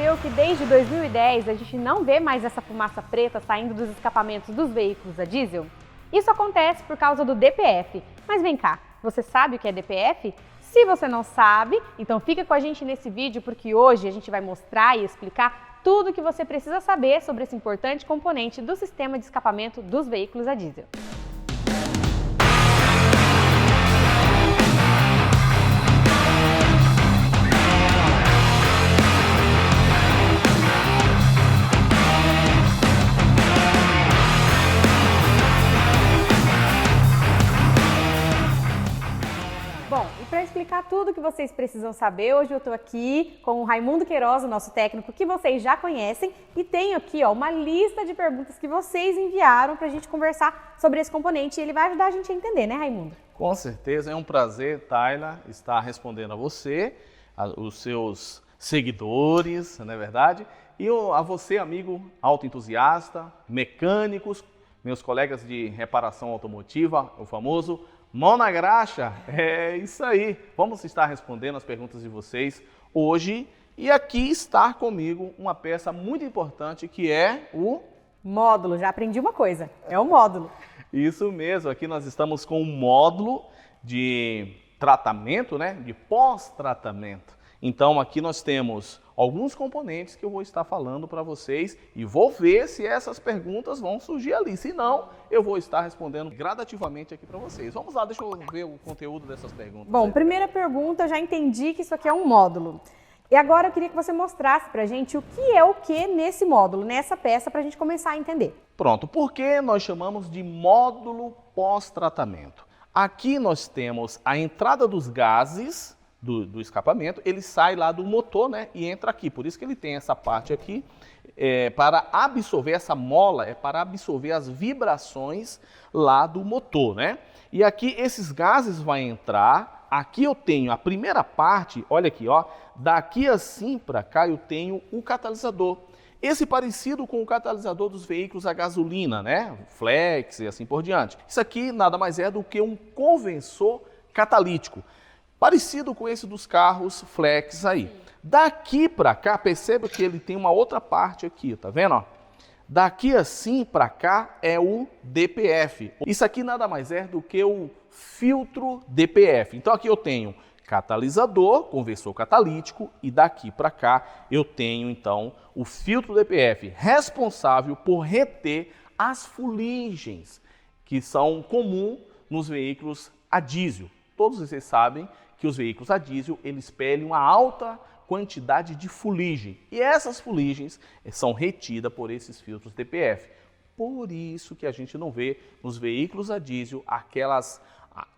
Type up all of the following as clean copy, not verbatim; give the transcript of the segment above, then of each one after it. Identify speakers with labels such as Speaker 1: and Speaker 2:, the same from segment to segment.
Speaker 1: percebeu que desde 2010 a gente não vê mais essa fumaça preta saindo dos escapamentos dos veículos a diesel? Isso acontece por causa do DPF. Mas vem cá, você sabe o que é DPF? Se você não sabe, então fica com a gente nesse vídeo porque hoje a gente vai mostrar e explicar tudo o que você precisa saber sobre esse importante componente do sistema de escapamento dos veículos a diesel. Bom, e para explicar tudo o que vocês precisam saber, hoje eu estou aqui com o Raimundo Queiroz, o nosso técnico que vocês já conhecem, e tenho aqui uma lista de perguntas que vocês enviaram para a gente conversar sobre esse componente e ele vai ajudar a gente a entender, né, Raimundo?
Speaker 2: Com certeza, é um prazer, Tayla, estar respondendo a você, os seus seguidores, não é verdade? E a você, amigo autoentusiasta, mecânicos, meus colegas de reparação automotiva, o famoso mão na graxa, é isso aí. Vamos estar respondendo as perguntas de vocês hoje e aqui está comigo uma peça muito importante que é o
Speaker 1: módulo. Já aprendi uma coisa, é o módulo.
Speaker 2: Isso mesmo, aqui nós estamos com um módulo de tratamento, né, de pós-tratamento. Então aqui nós temos alguns componentes que eu vou estar falando para vocês e vou ver se essas perguntas vão surgir ali. Se não, eu vou estar respondendo gradativamente aqui para vocês. Vamos lá, deixa eu ver o conteúdo dessas perguntas.
Speaker 1: Bom, primeira pergunta, já entendi que isso aqui é um módulo. E agora eu queria que você mostrasse para a gente o que nesse módulo, nessa peça, para a gente começar a entender.
Speaker 2: Pronto, por que nós chamamos de módulo pós-tratamento? Aqui nós temos a entrada dos gases do escapamento, ele sai lá do motor, né, e entra aqui. Por isso que ele tem essa parte aqui, para absorver, essa mola é para absorver as vibrações lá do motor, né? E aqui esses gases vão entrar, aqui eu tenho a primeira parte, olha aqui, ó, daqui assim para cá eu tenho o catalisador. Esse parecido com o catalisador dos veículos a gasolina, né, flex e assim por diante. Isso aqui nada mais é do que um conversor catalítico. Parecido com esse dos carros flex aí. Daqui para cá, perceba que ele tem uma outra parte aqui, tá vendo? Ó? Daqui assim para cá é o DPF. Isso aqui nada mais é do que o filtro DPF. Então aqui eu tenho catalisador, conversor catalítico e daqui para cá eu tenho então o filtro DPF, responsável por reter as fuligens que são comuns nos veículos a diesel. Todos vocês sabem que os veículos a diesel eles expelem uma alta quantidade de fuligem e essas fuligens são retidas por esses filtros DPF. Por isso que a gente não vê nos veículos a diesel aquelas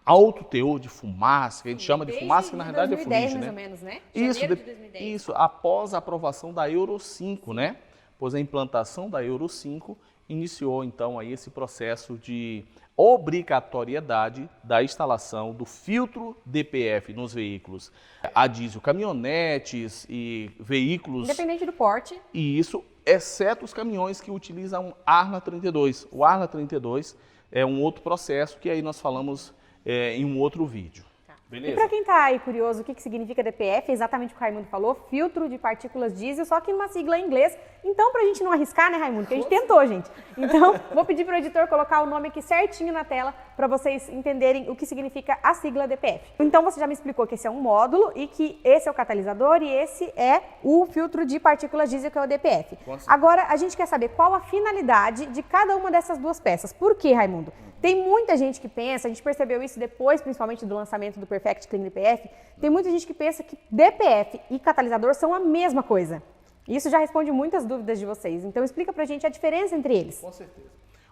Speaker 2: alto teor de fumaça, que a gente chama de fumaça, que na verdade é fuligem,
Speaker 1: mais ou menos, né?
Speaker 2: Isso, após a aprovação da Euro 5, né? Pois a implantação da Euro 5 iniciou então aí esse processo de obrigatoriedade da instalação do filtro DPF nos veículos a diesel, caminhonetes e veículos...
Speaker 1: Independente do porte.
Speaker 2: E isso, exceto os caminhões que utilizam Arla 32. O Arla 32 é um outro processo que aí nós falamos em um outro vídeo. Beleza?
Speaker 1: E para quem está aí curioso, o que significa DPF, exatamente o que o Raimundo falou, filtro de partículas diesel, só que numa sigla em inglês. Então, para a gente não arriscar, né, Raimundo, que a gente tentou, gente. Então, vou pedir para o editor colocar o nome aqui certinho na tela para vocês entenderem o que significa a sigla DPF. Então, você já me explicou que esse é um módulo e que esse é o catalisador e esse é o filtro de partículas diesel, que é o DPF. Agora, a gente quer saber qual a finalidade de cada uma dessas duas peças. Por quê, Raimundo? Tem muita gente que pensa, a gente percebeu isso depois, principalmente do lançamento do Perfect Clean DPF, tem muita gente que pensa que DPF e catalisador são a mesma coisa. Isso já responde muitas dúvidas de vocês. Então explica pra gente a diferença entre eles.
Speaker 2: Com certeza.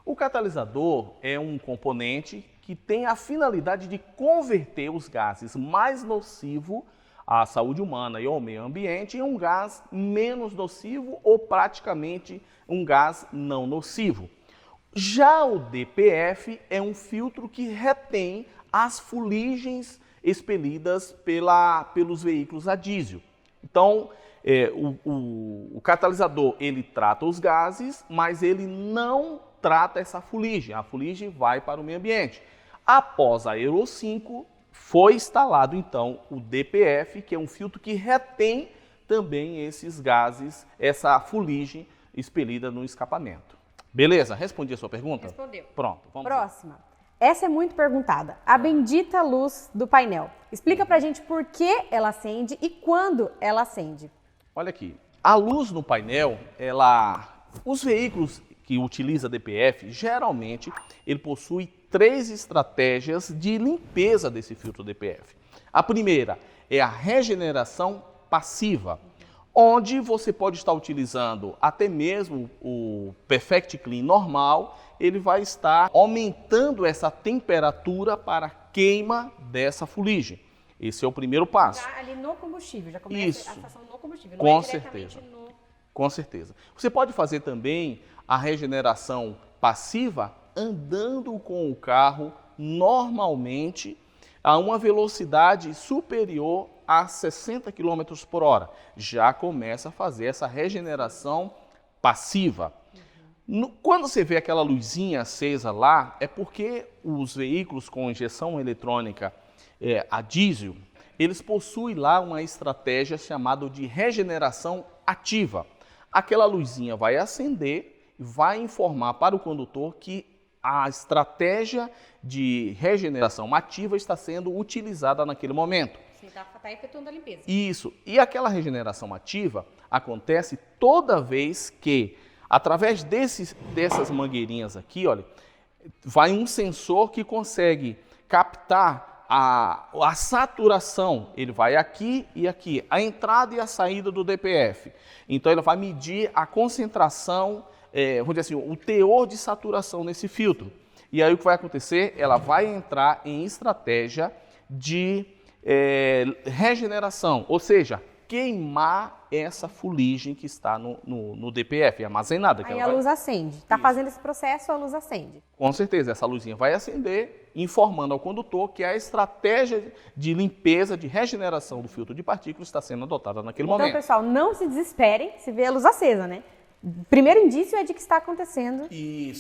Speaker 2: O catalisador é um componente que tem a finalidade de converter os gases mais nocivos à saúde humana e ao meio ambiente em um gás menos nocivo ou praticamente um gás não nocivo. Já o DPF é um filtro que retém as fuligens expelidas pelos veículos a diesel. Então, o catalisador ele trata os gases, mas ele não trata essa fuligem. A fuligem vai para o meio ambiente. Após a Euro 5, foi instalado então o DPF, que é um filtro que retém também esses gases, essa fuligem expelida no escapamento. Beleza? Respondi a sua pergunta?
Speaker 1: Respondeu.
Speaker 2: Pronto, vamos
Speaker 1: Próxima. Essa é muito perguntada. A bendita luz do painel. Explica pra gente por que ela acende e quando ela acende.
Speaker 2: Olha aqui, a luz no painel, os veículos que utilizam DPF, geralmente, ele possui 3 estratégias de limpeza desse filtro DPF. A primeira é a regeneração passiva, onde você pode estar utilizando até mesmo o Perfect Clean normal, ele vai estar aumentando essa temperatura para queima dessa fuligem. Esse é o primeiro passo.
Speaker 1: Já ali no combustível, já começa
Speaker 2: Isso.
Speaker 1: a estação no combustível,
Speaker 2: Com
Speaker 1: não é
Speaker 2: certeza.
Speaker 1: diretamente no...
Speaker 2: Com certeza. Você pode fazer também a regeneração passiva andando com o carro normalmente a uma velocidade superior a 60 km por hora. Já começa a fazer essa regeneração passiva. Quando você vê aquela luzinha acesa lá, é porque os veículos com injeção eletrônica a diesel, eles possuem lá uma estratégia chamada de regeneração ativa. Aquela luzinha vai acender e vai informar para o condutor que a estratégia de regeneração ativa está sendo utilizada naquele momento.
Speaker 1: Sim, está efetuando a limpeza.
Speaker 2: Isso. E aquela regeneração ativa acontece toda vez que, através dessas mangueirinhas aqui, olha, vai um sensor que consegue captar a saturação. Ele vai aqui e aqui, a entrada e a saída do DPF. Então, ele vai medir a concentração, vamos dizer assim, o teor de saturação nesse filtro. E aí o que vai acontecer? Ela vai entrar em estratégia de regeneração, ou seja, queimar essa fuligem que está no DPF, armazenada.
Speaker 1: Aí a luz acende. Está fazendo esse processo, a luz acende.
Speaker 2: Com certeza, essa luzinha vai acender, informando ao condutor que a estratégia de limpeza, de regeneração do filtro de partículas está sendo adotada naquele momento.
Speaker 1: Então, pessoal, não se desesperem se vê a luz acesa, né? O primeiro indício é de que está acontecendo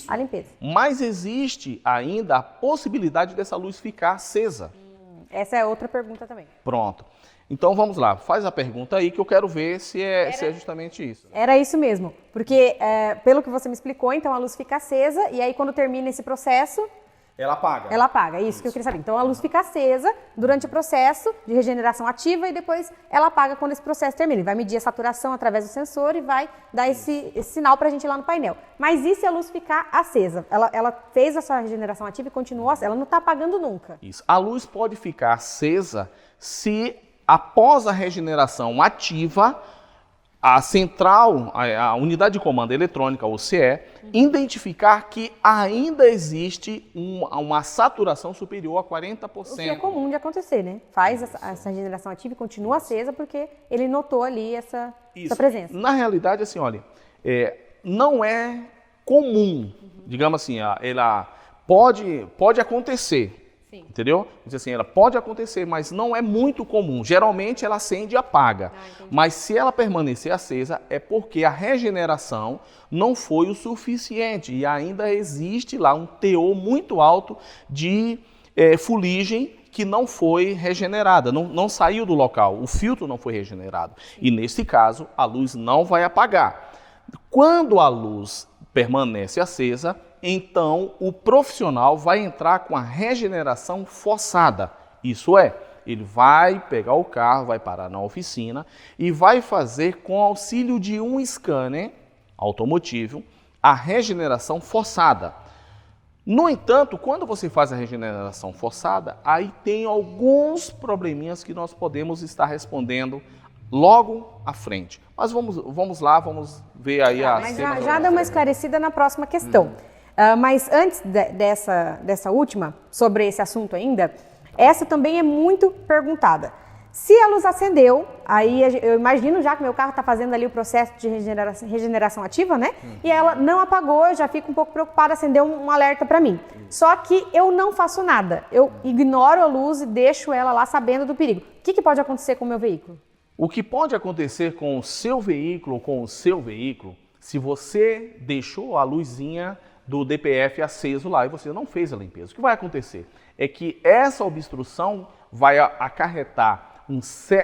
Speaker 1: a limpeza.
Speaker 2: Mas existe ainda a possibilidade dessa luz ficar acesa.
Speaker 1: Essa é outra pergunta também.
Speaker 2: Pronto. Então vamos lá, faz a pergunta aí que eu quero ver se é justamente isso.
Speaker 1: Era isso mesmo, porque pelo que você me explicou, então a luz fica acesa e aí quando termina esse processo...
Speaker 2: Ela apaga.
Speaker 1: Ela apaga, isso que eu queria saber. Então a luz fica acesa durante o processo de regeneração ativa e depois ela apaga quando esse processo termina. Ele vai medir a saturação através do sensor e vai dar esse sinal para a gente lá no painel. Mas e se a luz ficar acesa? Ela fez a sua regeneração ativa e continuou acesa, ela não está apagando nunca.
Speaker 2: Isso. A luz pode ficar acesa se após a regeneração ativa, a central, a unidade de comando eletrônica, ou CE, identificar que ainda existe uma saturação superior a 40%.
Speaker 1: O que é comum de acontecer, né? Faz essa regeneração ativa e continua acesa porque ele notou ali essa presença.
Speaker 2: Na realidade, assim, olha, não é comum, digamos assim, ela pode acontecer. Sim. Entendeu? Diz assim, ela pode acontecer, mas não é muito comum. Geralmente ela acende e apaga. Mas se ela permanecer acesa, é porque a regeneração não foi o suficiente e ainda existe lá um teor muito alto de fuligem que não foi regenerada, não saiu do local, o filtro não foi regenerado. Sim. E nesse caso, a luz não vai apagar. Quando a luz permanece acesa, então o profissional vai entrar com a regeneração forçada. Isso é, ele vai pegar o carro, vai parar na oficina e vai fazer com auxílio de um scanner automotivo a regeneração forçada. No entanto, quando você faz a regeneração forçada, aí tem alguns probleminhas que nós podemos estar respondendo logo à frente. Mas vamos lá, vamos ver aí
Speaker 1: Mas já deu uma esclarecida na próxima questão. Mas antes dessa última, sobre esse assunto ainda, essa também é muito perguntada. Se a luz acendeu, aí eu imagino já que meu carro está fazendo ali o processo de regeneração ativa, né? E ela não apagou, eu já fico um pouco preocupada, acendeu um alerta para mim. Só que eu não faço nada, eu ignoro a luz e deixo ela lá sabendo do perigo. O que pode acontecer com o meu veículo?
Speaker 2: O que pode acontecer com o seu veículo, se você deixou a luzinha do DPF aceso lá e você não fez a limpeza. O que vai acontecer é que essa obstrução vai acarretar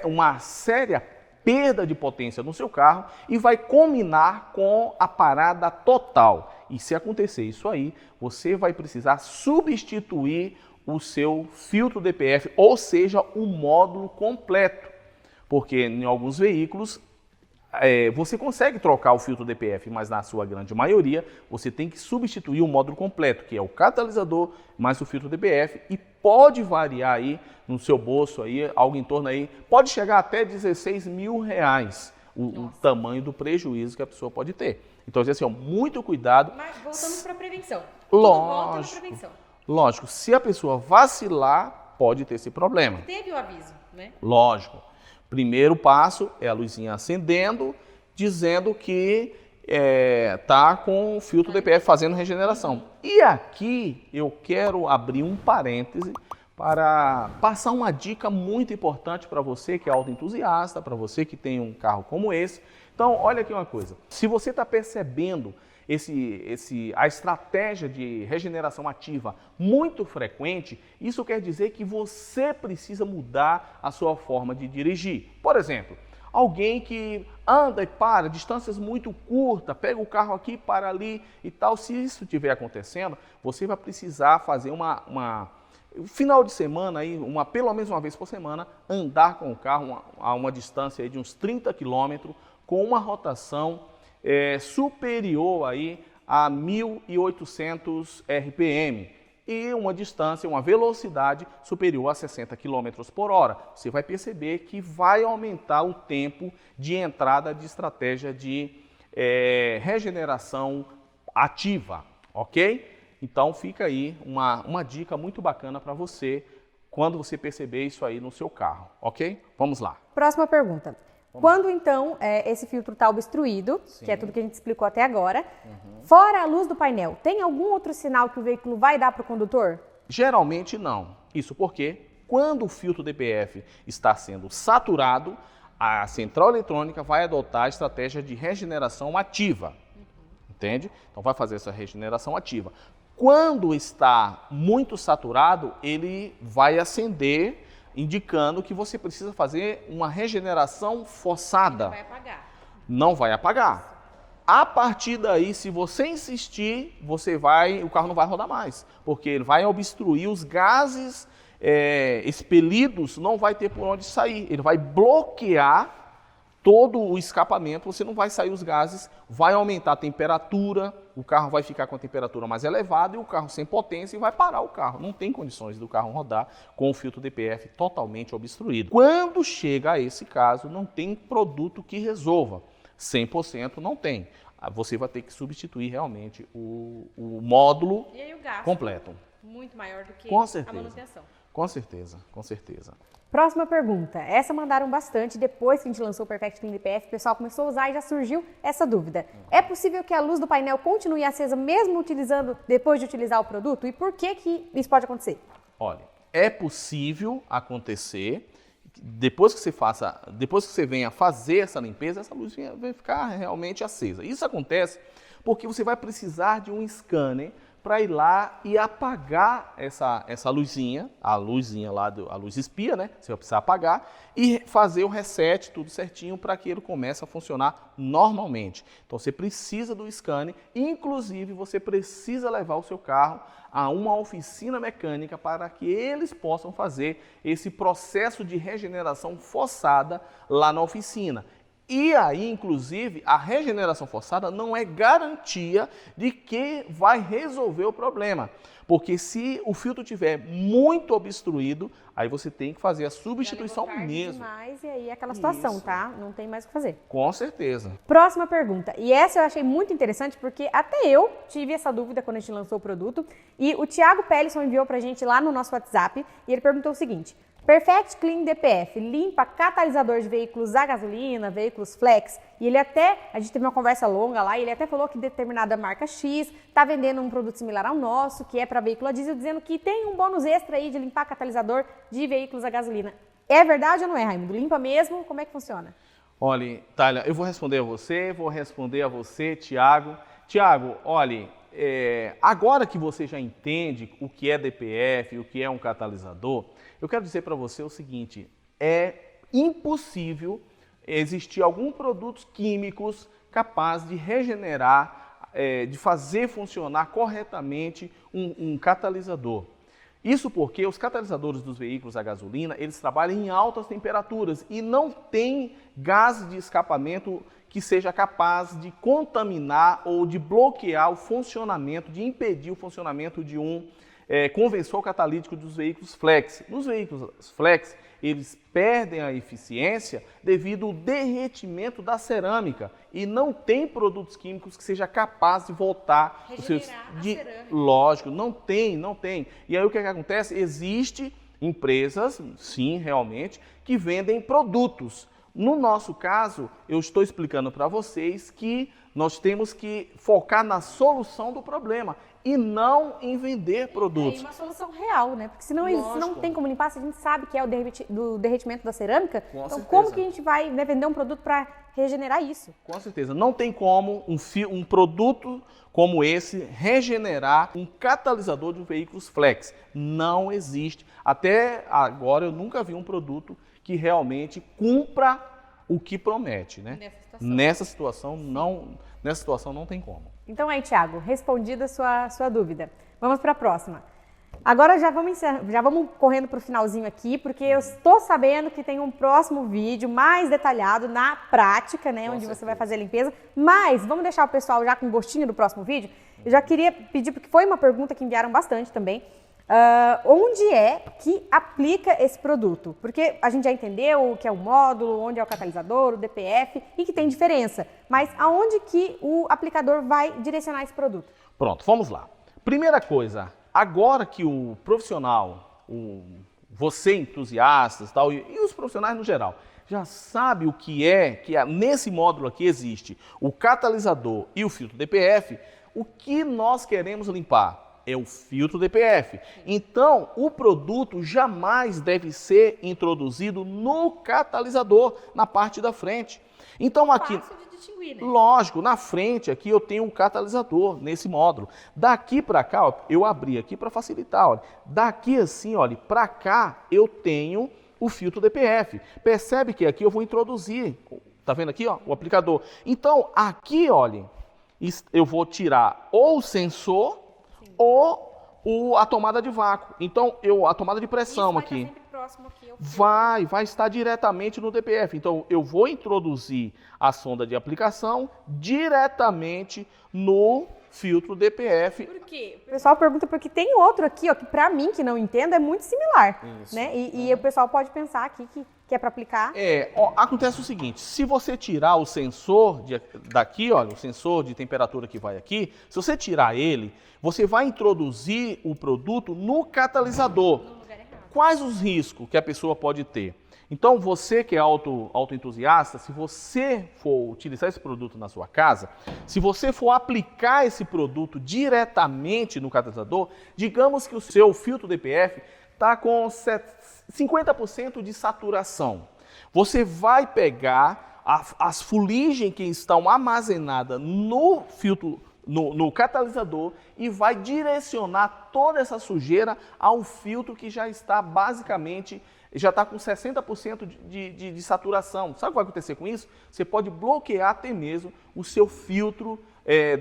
Speaker 2: uma séria perda de potência no seu carro e vai combinar com a parada total. E se acontecer isso aí, você vai precisar substituir o seu filtro DPF, ou seja, o módulo completo. Porque em alguns veículos você consegue trocar o filtro DPF, mas na sua grande maioria você tem que substituir o módulo completo, que é o catalisador mais o filtro DPF, e pode variar aí no seu bolso aí, algo em torno aí, pode chegar até R$16.000 o tamanho do prejuízo que a pessoa pode ter. Então, assim, muito cuidado.
Speaker 1: Mas voltamos para a prevenção.
Speaker 2: Lógico. Lógico, se a pessoa vacilar, pode ter esse problema.
Speaker 1: Teve o aviso, né?
Speaker 2: Lógico. Primeiro passo é a luzinha acendendo, dizendo que tá com o filtro DPF fazendo regeneração. E aqui eu quero abrir um parêntese para passar uma dica muito importante para você que é autoentusiasta, para você que tem um carro como esse. Então, olha aqui uma coisa. Se você está percebendo a estratégia de regeneração ativa muito frequente, isso quer dizer que você precisa mudar a sua forma de dirigir. Por exemplo, alguém que anda e para, distâncias muito curtas, pega o carro aqui, para ali e tal. Se isso estiver acontecendo, você vai precisar fazer final de semana, aí, pelo menos uma vez por semana, andar com o carro a uma distância aí de uns 30 km com uma rotação superior aí a 1.800 RPM e uma distância, uma velocidade superior a 60 km por hora. Você vai perceber que vai aumentar o tempo de entrada de estratégia de regeneração ativa, ok? Então fica aí uma dica muito bacana para você quando você perceber isso aí no seu carro, ok? Vamos lá.
Speaker 1: Próxima pergunta. Quando, então, esse filtro está obstruído, sim, que é tudo que a gente explicou até agora, fora a luz do painel, tem algum outro sinal que o veículo vai dar para o condutor?
Speaker 2: Geralmente não. Isso porque quando o filtro DPF está sendo saturado, a central eletrônica vai adotar a estratégia de regeneração ativa. Entende? Então vai fazer essa regeneração ativa. Quando está muito saturado, ele vai acender, indicando que você precisa fazer uma regeneração forçada.
Speaker 1: Não vai apagar.
Speaker 2: Não vai apagar. A partir daí, se você insistir, o carro não vai rodar mais, porque ele vai obstruir os gases expelidos, não vai ter por onde sair. Ele vai bloquear todo o escapamento, você não vai sair os gases, vai aumentar a temperatura, o carro vai ficar com a temperatura mais elevada e o carro sem potência e vai parar o carro. Não tem condições do carro rodar com o filtro DPF totalmente obstruído. Quando chega a esse caso, não tem produto que resolva. 100% não tem. Você vai ter que substituir realmente o módulo
Speaker 1: e aí o gasto
Speaker 2: completo.
Speaker 1: Muito maior do que
Speaker 2: com
Speaker 1: a
Speaker 2: certeza.
Speaker 1: manutenção.
Speaker 2: Com certeza, com certeza.
Speaker 1: Próxima pergunta. Essa mandaram bastante. Depois que a gente lançou o Perfect Clean DPF, o pessoal começou a usar e já surgiu essa dúvida. É possível que a luz do painel continue acesa mesmo depois de utilizar o produto? E por que isso pode acontecer?
Speaker 2: Olha, é possível acontecer. Depois que você venha fazer essa limpeza, essa luz vai ficar realmente acesa. Isso acontece porque você vai precisar de um scanner para ir lá e apagar essa luzinha, a luzinha lá, a luz espia, né? Você vai precisar apagar e fazer o reset, tudo certinho, para que ele comece a funcionar normalmente. Então você precisa do scanner, inclusive você precisa levar o seu carro a uma oficina mecânica para que eles possam fazer esse processo de regeneração forçada lá na oficina. E aí, inclusive, a regeneração forçada não é garantia de que vai resolver o problema. Porque se o filtro estiver muito obstruído, aí você tem que fazer a substituição mesmo.
Speaker 1: Demais, e aí é aquela situação, isso, tá? Não tem mais o que fazer.
Speaker 2: Com certeza.
Speaker 1: Próxima pergunta. E essa eu achei muito interessante, porque até eu tive essa dúvida quando a gente lançou o produto. E o Thiago Pellison enviou pra gente lá no nosso WhatsApp, e ele perguntou o seguinte: Perfect Clean DPF limpa catalisador de veículos a gasolina, veículos flex, e a gente teve uma conversa longa lá, e ele até falou que determinada marca X está vendendo um produto similar ao nosso, que é para veículo a diesel, dizendo que tem um bônus extra aí de limpar catalisador de veículos a gasolina. É verdade ou não é, Raimundo? Limpa mesmo? Como é que funciona?
Speaker 2: Olha, Thalia, eu vou responder a você, Thiago. Thiago, olha, agora que você já entende o que é DPF, o que é um catalisador, eu quero dizer para você o seguinte: é impossível existir alguns produtos químicos capazes de regenerar, de fazer funcionar corretamente um catalisador. Isso porque os catalisadores dos veículos a gasolina, eles trabalham em altas temperaturas e não tem gás de escapamento que seja capaz de contaminar ou de bloquear o funcionamento, de impedir o funcionamento de um conversor catalítico dos veículos flex. Nos veículos flex, eles perdem a eficiência devido ao derretimento da cerâmica e não tem produtos químicos que seja capaz de voltar os seus... Lógico, não tem. E aí o que acontece? Existem empresas, sim, realmente, que vendem produtos. No nosso caso, eu estou explicando para vocês que nós temos que focar na solução do problema e não em vender produtos.
Speaker 1: É uma solução real, né? Porque senão não tem como limpar, se a gente sabe que é o derretimento da cerâmica,
Speaker 2: Com
Speaker 1: então
Speaker 2: certeza.
Speaker 1: Como que a gente vai, né, vender um produto para regenerar isso?
Speaker 2: Com certeza. Não tem como um produto como esse regenerar um catalisador de veículos flex. Não existe. Até agora eu nunca vi um produto que realmente cumpra o que promete, né? Nessa situação não tem como.
Speaker 1: Então aí, Thiago, respondida a sua dúvida. Vamos para a próxima. Agora já vamos correndo para o finalzinho aqui, porque eu estou sabendo que tem um próximo vídeo mais detalhado na prática, né? Onde você vai fazer a limpeza. Mas vamos deixar o pessoal já com gostinho do próximo vídeo. Eu já queria pedir, porque foi uma pergunta que enviaram bastante também. Onde é que aplica esse produto? Porque a gente já entendeu o que é o módulo, onde é o catalisador, o DPF e que tem diferença. Mas aonde que o aplicador vai direcionar esse produto?
Speaker 2: Pronto, vamos lá. Primeira coisa, agora que o profissional, você entusiasta e os profissionais no geral, já sabe o que nesse módulo aqui existe o catalisador e o filtro DPF, o que nós queremos limpar? É o filtro DPF. Então, o produto jamais deve ser introduzido no catalisador, na parte da frente. Então, aqui,
Speaker 1: fácil de distinguir, né?
Speaker 2: Lógico, na frente aqui eu tenho um catalisador nesse módulo. Daqui para cá, ó, eu abri aqui para facilitar. Olha. Daqui assim, olha, para cá eu tenho o filtro DPF. Percebe que aqui eu vou introduzir, tá vendo aqui, ó, o aplicador. Então, aqui, olha, eu vou tirar ou o sensor ou a tomada de vácuo. Então, a tomada de pressão aqui.
Speaker 1: Sempre próximo aqui
Speaker 2: vai estar diretamente no DPF. Então, eu vou introduzir a sonda de aplicação diretamente no filtro DPF.
Speaker 1: Por quê? O pessoal pergunta porque tem outro aqui, ó, que pra mim, que não entendo, é muito similar.
Speaker 2: Isso.
Speaker 1: Né? E o pessoal pode pensar aqui que é para aplicar.
Speaker 2: Acontece o seguinte, se você tirar o sensor daqui, olha, o sensor de temperatura que vai aqui, se você tirar ele, você vai introduzir o produto no catalisador. No lugar errado. Quais os riscos que a pessoa pode ter? Então, você que é autoentusiasta, se você for utilizar esse produto na sua casa, se você for aplicar esse produto diretamente no catalisador, digamos que o seu filtro DPF está com 50% de saturação. Você vai pegar as fuligens que estão armazenadas no filtro, no catalisador e vai direcionar toda essa sujeira ao filtro que já está basicamente, já está com 60% de saturação. Sabe o que vai acontecer com isso? Você pode bloquear até mesmo o seu filtro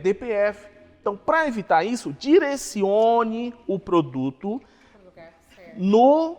Speaker 2: DPF. Então, para evitar isso, direcione o produto no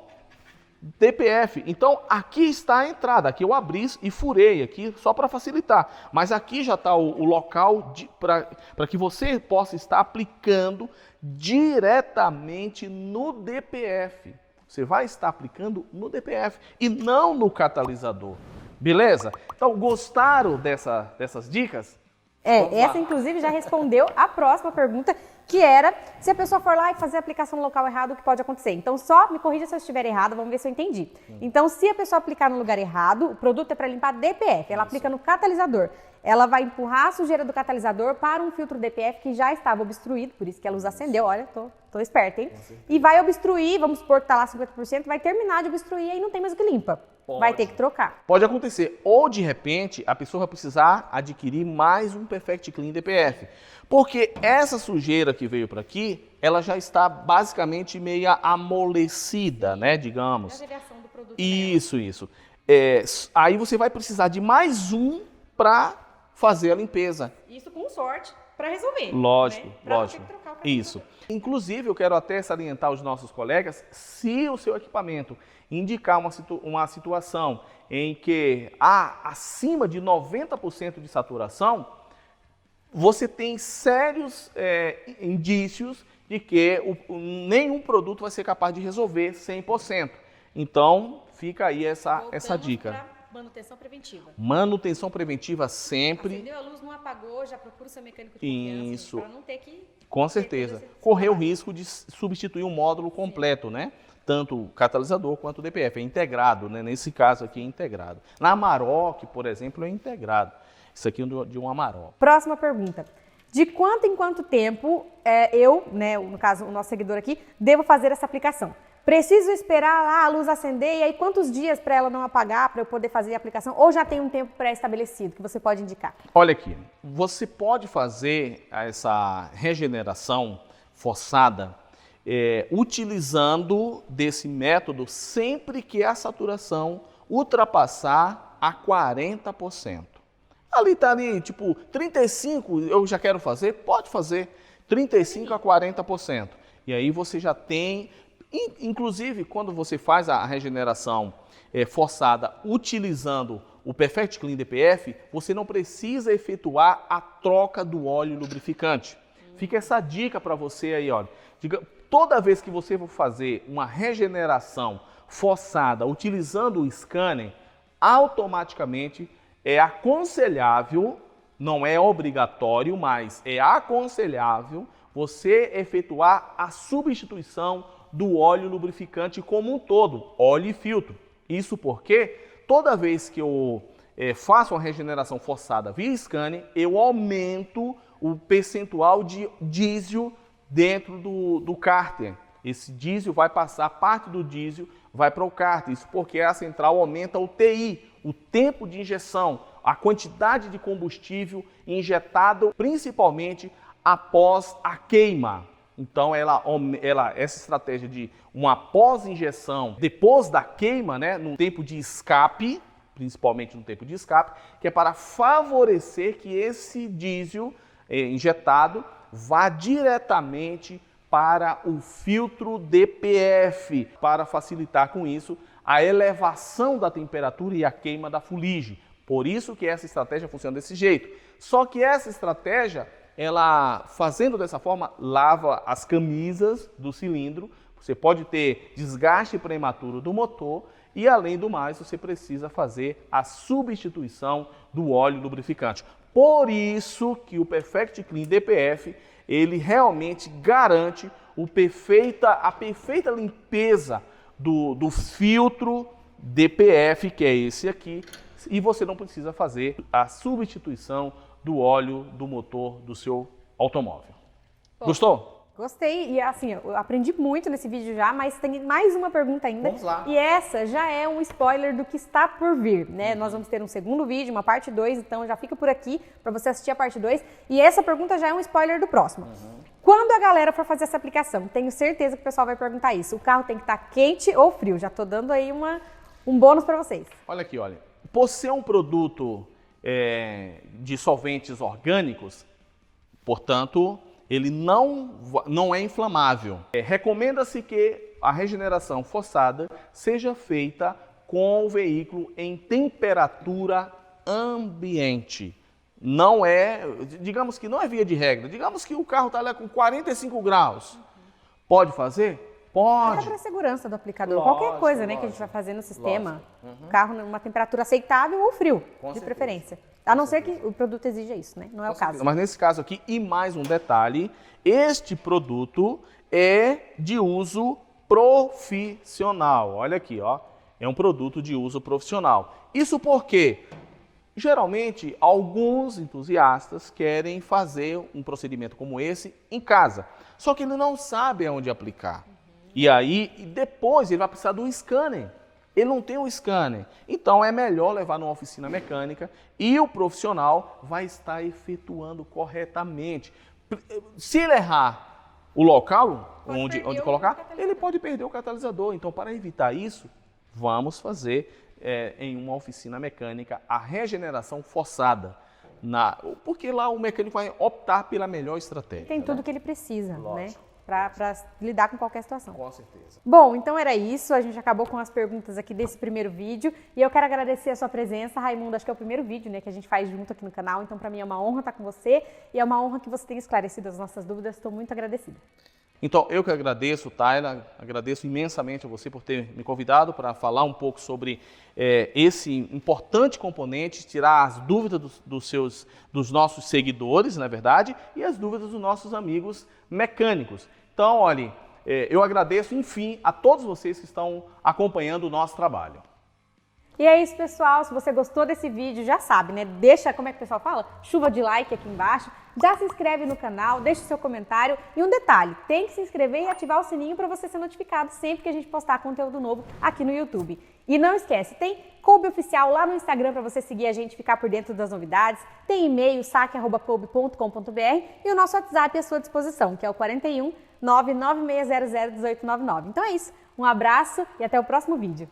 Speaker 2: DPF. Então, aqui está a entrada. Aqui eu abri e furei aqui só para facilitar. Mas aqui já está o local para que você possa estar aplicando diretamente no DPF. Você vai estar aplicando no DPF e não no catalisador. Beleza? Então, gostaram dessas dicas?
Speaker 1: Essa inclusive já respondeu a próxima pergunta, que era se a pessoa for lá e fazer a aplicação no local errado, o que pode acontecer. Então, só me corrija se eu estiver errado, vamos ver se eu entendi. Então, se a pessoa aplicar no lugar errado, o produto é para limpar DPF, ela aplica no catalisador. Ela vai empurrar a sujeira do catalisador para um filtro DPF que já estava obstruído, por isso que a luz acendeu, olha, tô esperta, hein? E vai obstruir, vamos supor que está lá 50%, vai terminar de obstruir e aí não tem mais o que limpa. Vai ter que trocar.
Speaker 2: Pode acontecer. Ou, de repente, a pessoa vai precisar adquirir mais um Perfect Clean DPF. Porque essa sujeira que veio para aqui, ela já está basicamente meio amolecida, né, digamos.
Speaker 1: A geração do produto.
Speaker 2: Isso. aí você vai precisar de mais um para fazer a limpeza.
Speaker 1: Isso com sorte para resolver.
Speaker 2: Lógico,
Speaker 1: né? Pra
Speaker 2: lógico.
Speaker 1: não ter que trocar o carregador.
Speaker 2: Isso. Inclusive, eu quero até salientar aos nossos colegas, se o seu equipamento indicar uma situação em que há acima de 90% de saturação, você tem sérios indícios de que nenhum produto vai ser capaz de resolver 100%. Então, fica aí essa dica.
Speaker 1: Pra manutenção preventiva.
Speaker 2: Manutenção preventiva sempre.
Speaker 1: Acendeu a luz, não apagou, já procura o seu mecânico de confiança.
Speaker 2: Isso.
Speaker 1: Para não ter que...
Speaker 2: Com certeza. Correr o risco de substituir um módulo completo, né? Tanto o catalisador quanto o DPF. É integrado, né? Nesse caso aqui é integrado. Na Amarok, por exemplo, é integrado. Isso aqui é de um Amarok.
Speaker 1: Próxima pergunta. De quanto em quanto tempo eu, né, no caso o nosso seguidor aqui, devo fazer essa aplicação? Preciso esperar lá a luz acender e aí quantos dias para ela não apagar para eu poder fazer a aplicação? Ou já tem um tempo pré-estabelecido que você pode indicar?
Speaker 2: Olha aqui, você pode fazer essa regeneração forçada utilizando desse método sempre que a saturação ultrapassar a 40%. Ali está ali, tipo, 35% eu já quero fazer, pode fazer 35% a 40%. E aí você já tem... Inclusive, quando você faz a regeneração forçada utilizando o Perfect Clean DPF, você não precisa efetuar a troca do óleo lubrificante. Fica essa dica para você aí, olha. Toda vez que você for fazer uma regeneração forçada utilizando o scanner, automaticamente é aconselhável, não é obrigatório, mas é aconselhável você efetuar a substituição do óleo lubrificante como um todo, óleo e filtro. Isso porque toda vez que eu faço uma regeneração forçada via scanner, eu aumento o percentual de diesel dentro do cárter. Esse diesel vai passar, parte do diesel vai para o cárter. Isso porque a central aumenta o TI, o tempo de injeção, a quantidade de combustível injetado, principalmente após a queima. Então, essa estratégia de uma pós-injeção, depois da queima, né, no tempo de escape, principalmente no tempo de escape, que é para favorecer que esse diesel injetado vá diretamente para o filtro DPF, para facilitar com isso a elevação da temperatura e a queima da fuligem. Por isso que essa estratégia funciona desse jeito. Só que essa estratégia, ela fazendo dessa forma, lava as camisas do cilindro, você pode ter desgaste prematuro do motor e, além do mais, você precisa fazer a substituição do óleo lubrificante. Por isso que o Perfect Clean DPF, ele realmente garante a perfeita limpeza do filtro DPF, que é esse aqui, e você não precisa fazer a substituição do óleo do motor do seu automóvel.
Speaker 1: Bom,
Speaker 2: gostou?
Speaker 1: Gostei, e assim, eu aprendi muito nesse vídeo já, mas tem mais uma pergunta ainda.
Speaker 2: Vamos lá.
Speaker 1: E essa já é um spoiler do que está por vir, né? Nós vamos ter um segundo vídeo, uma parte 2, então já fica por aqui para você assistir a parte 2. E essa pergunta já é um spoiler do próximo. Quando a galera for fazer essa aplicação, tenho certeza que o pessoal vai perguntar isso. O carro tem que estar quente ou frio? Já estou dando aí um bônus para vocês.
Speaker 2: Olha aqui, olha. Por ser um produto de solventes orgânicos, portanto, ele não é inflamável. Recomenda-se que a regeneração forçada seja feita com o veículo em temperatura ambiente. Não é, digamos que não é via de regra, digamos que o carro está lá com 45 graus. Pode fazer? Pode.
Speaker 1: É para a segurança do aplicador.
Speaker 2: Lógico,
Speaker 1: Qualquer coisa, né, que a gente vai fazer no sistema, o carro numa temperatura aceitável ou frio,
Speaker 2: Com
Speaker 1: de
Speaker 2: certeza.
Speaker 1: preferência. A não ser que o produto exija isso, né? Não é o caso.
Speaker 2: Mas nesse caso aqui, e mais um detalhe, este produto é de uso profissional. Olha aqui, ó, é um produto de uso profissional. Isso porque, geralmente, alguns entusiastas querem fazer um procedimento como esse em casa, só que ele não sabe aonde aplicar. E aí, depois, ele vai precisar de um scanner. Ele não tem um scanner. Então, é melhor levar numa oficina mecânica e o profissional vai estar efetuando corretamente. Se ele errar o local onde colocar, ele pode perder o catalisador. Então, para evitar isso, vamos fazer em uma oficina mecânica a regeneração forçada. Porque lá o mecânico vai optar pela melhor estratégia.
Speaker 1: Tem tudo que ele precisa, né? Para lidar com qualquer situação.
Speaker 2: Com certeza.
Speaker 1: Bom, então era isso. A gente acabou com as perguntas aqui desse primeiro vídeo. E eu quero agradecer a sua presença, Raimundo. Acho que é o primeiro vídeo, né, que a gente faz junto aqui no canal. Então, para mim é uma honra estar com você. E é uma honra que você tenha esclarecido as nossas dúvidas. Estou muito agradecida.
Speaker 2: Então, eu que agradeço, Tayla, agradeço imensamente a você por ter me convidado para falar um pouco sobre esse importante componente, tirar as dúvidas dos nossos seguidores, na verdade, e as dúvidas dos nossos amigos mecânicos. Então, olha, eu agradeço, enfim, a todos vocês que estão acompanhando o nosso trabalho.
Speaker 1: E é isso, pessoal. Se você gostou desse vídeo, já sabe, né? Deixa, como é que o pessoal fala? Chuva de like aqui embaixo. Já se inscreve no canal, deixa o seu comentário. E um detalhe, tem que se inscrever e ativar o sininho para você ser notificado sempre que a gente postar conteúdo novo aqui no YouTube. E não esquece, tem Coube Oficial lá no Instagram para você seguir a gente e ficar por dentro das novidades. Tem e-mail, saque@coube.com.br e o nosso WhatsApp à sua disposição, que é o 41 99600 1899. Então é isso. Um abraço e até o próximo vídeo.